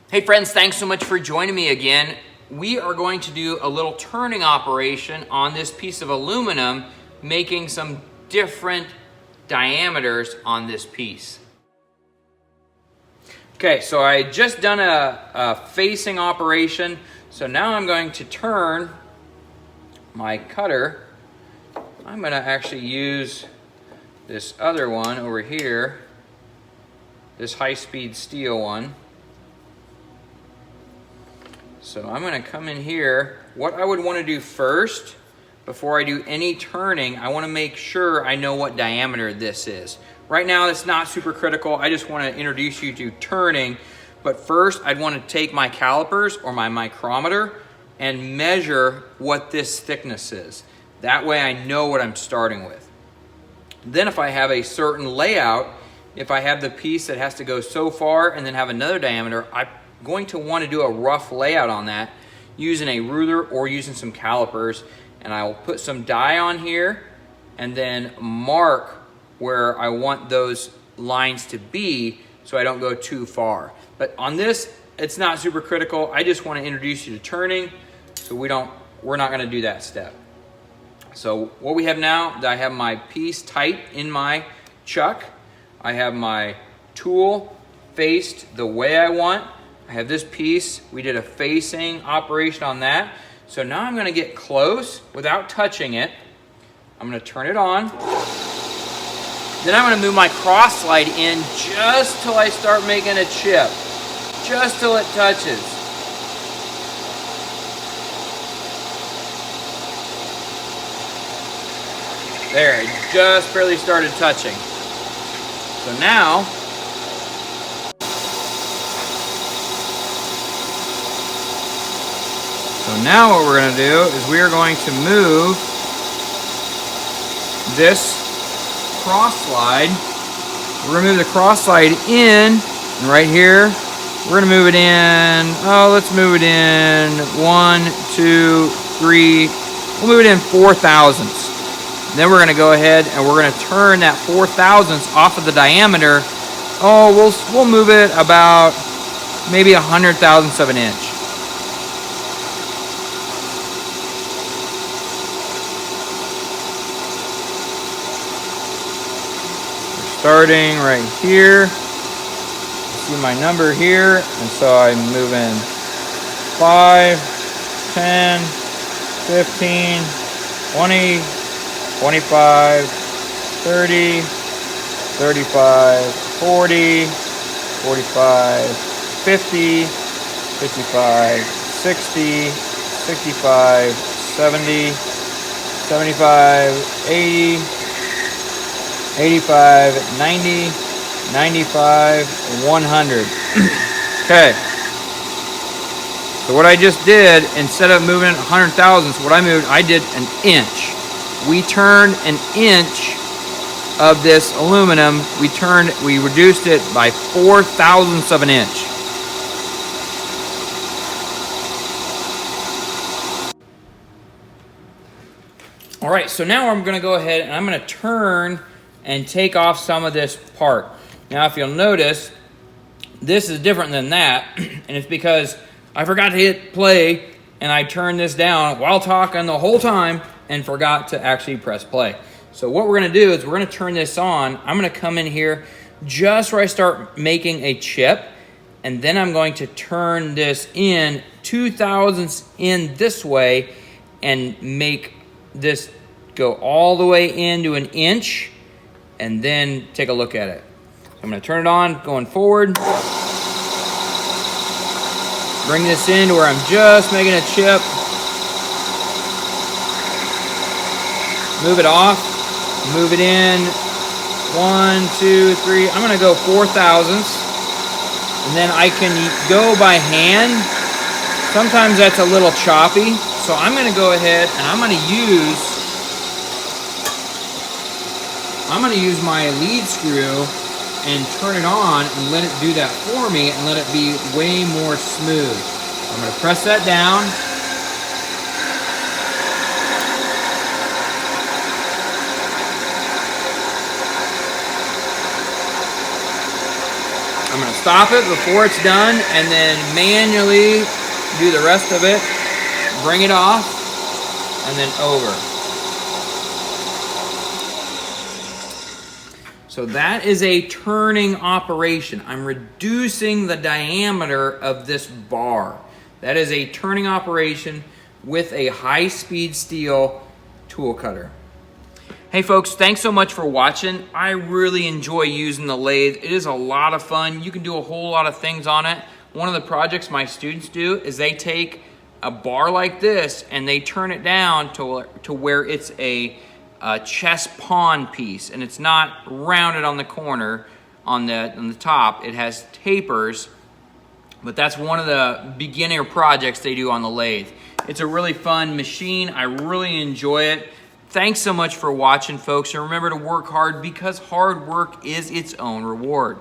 Hey friends, thanks so much for joining me again. We are going to do a little turning operation on this piece of aluminum, making some different diameters on this piece. Okay, so I just done a facing operation. So now I'm going to turn my cutter. I'm gonna actually use this other one over here, this high-speed steel one. So I'm gonna come in here. What I would wanna do first, before I do any turning, I wanna make sure I know what diameter this is. Right now, it's not super critical. I just wanna introduce you to turning. But first, I'd wanna take my calipers or my micrometer and measure what this thickness is. That way I know what I'm starting with. Then if I have a certain layout, if I have the piece that has to go so far and then have another diameter, I'm going to want to do a rough layout on that using a ruler or using some calipers, and I will put some die on here and then mark where I want those lines to be so I don't go too far. But on this, it's not super critical. I just want to introduce you to turning, so we're not going to do that step. So what we have now, I have my piece tight in my chuck. I have my tool faced the way I want. I have this piece. We did a facing operation on that. So now I'm gonna get close without touching it. I'm gonna turn it on. Then I'm gonna move my cross slide in just till I start making a chip. Just till it touches. There, it just barely started touching. So now, what we're going to do is we are going to move this cross slide. We're going to move the cross slide in, and right here, we're going to move it in. Oh, let's move it in 1, 2, 3. We'll move it in 4 thousandths. Then we're going to go ahead and we're going to turn that 4 thousandths off of the diameter. Oh, we'll move it about maybe 100 thousandths of an inch. Starting right here, see my number here, and so I'm moving 5, 10, 15, 20, 25, 30, 35, 40, 45, 50, 55, 60, 65, 70, 75, 80, 85, 90, 95, 100. Okay. So what I just did, instead of moving it 100 thousandths, what I did an inch. We turned an inch of this aluminum. We reduced it by 4 thousandths of an inch. All right, so now I'm gonna go ahead and I'm gonna turn and take off some of this part. Now, if you'll notice, this is different than that, and it's because I forgot to hit play, and I turned this down while talking the whole time and forgot to actually press play. So what we're gonna do is we're gonna turn this on. I'm gonna come in here just where I start making a chip, and then I'm going to turn this in 2 thousandths in this way and make this go all the way into an inch, and then take a look at it. So I'm gonna turn it on going forward. Bring this in to where I'm just making a chip. Move it off, move it in, 1, 2, 3. I'm gonna go 4 thousandths. And then I can go by hand. Sometimes that's a little choppy. So I'm gonna go ahead and I'm gonna use my lead screw and turn it on and let it do that for me and let it be way more smooth. I'm gonna press that down. I'm gonna stop it before it's done and then manually do the rest of it. Bring it off and then over. So that is a turning operation. I'm reducing the diameter of this bar. That is a turning operation with a high-speed steel tool cutter. Hey folks, thanks so much for watching. I really enjoy using the lathe. It is a lot of fun. You can do a whole lot of things on it. One of the projects my students do is they take a bar like this and they turn it down to where it's a chess pawn piece, and it's not rounded on the corner on the top. It has tapers, but that's one of the beginner projects they do on the lathe. It's a really fun machine. I really enjoy it. Thanks so much for watching, folks, and remember to work hard because hard work is its own reward.